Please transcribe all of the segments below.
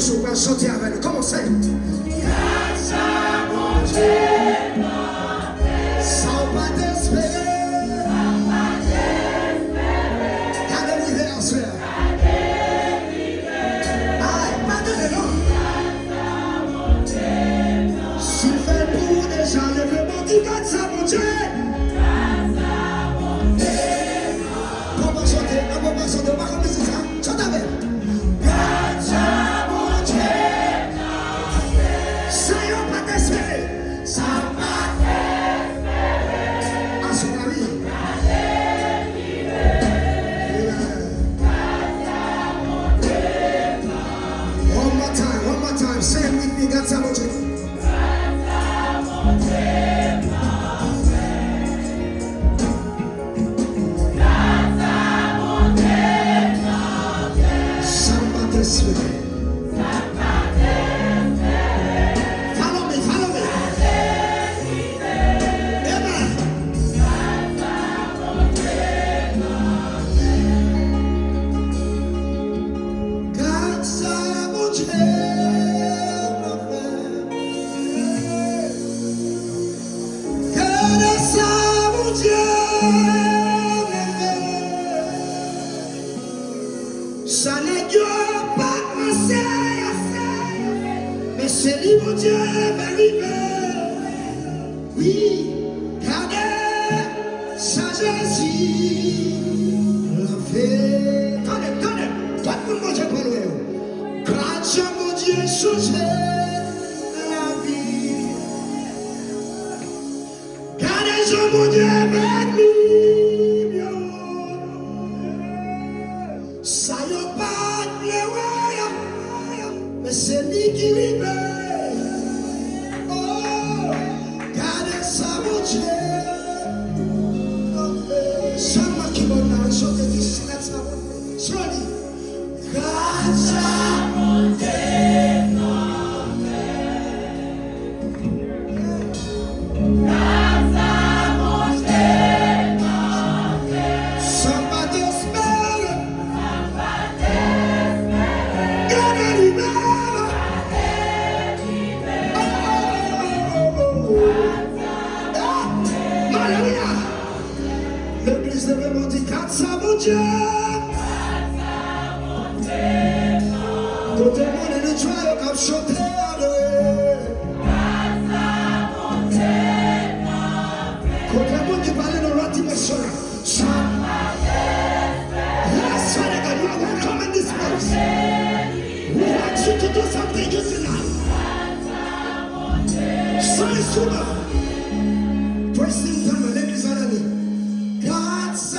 plus, on va chanter avec nous. Comment c'est? Grâce à mon Dieu, sans pas d'espérer. Grâce à mon Dieu, comment chanter, on va comme ça, chante avec. Grâce à mon Dieu, ça y est, pas d'espérer, ça pas d'espérer, à son ami. One more time, say it with me, grâce à mon Dieu. Ça n'est pas passé, mais c'est lui mon Dieu m'arrive. Oui, gardez sa Jésus l'a fait. Attendez, toi tout le monde j'ai pas loin. Grâce à mon Dieu changer la vie. Gardez à mon Dieu m'arrive. Ça y est pas de mais c'est lui qui vive. Oh, gardez ça mon Dieu. Chama qui m'a donné, je te dis, c'est ça. Sorry. Grâce à mon Dieu. L'église de Bémon dit grâce à mon Dieu. Quand tout le monde est le joyeux comme chanter à quand tout le monde qui parle dans l'autre dimension. Yes, Father God, you are welcome in this place. We want you to do something using us. Soyez souvent. Praise him, dans l'église en année. Grâce à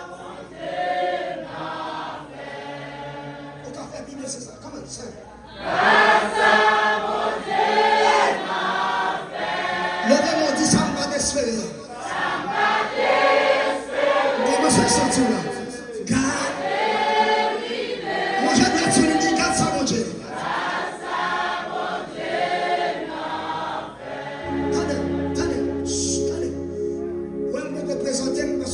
mon Dieu m'a fait. On t'a fait bien, c'est ça. Comment ça? Grâce à mon Dieu m'a fait. Levez-moi, dis ça, on va t'espérer. Ça va t'espérer. Comment ça sentir là?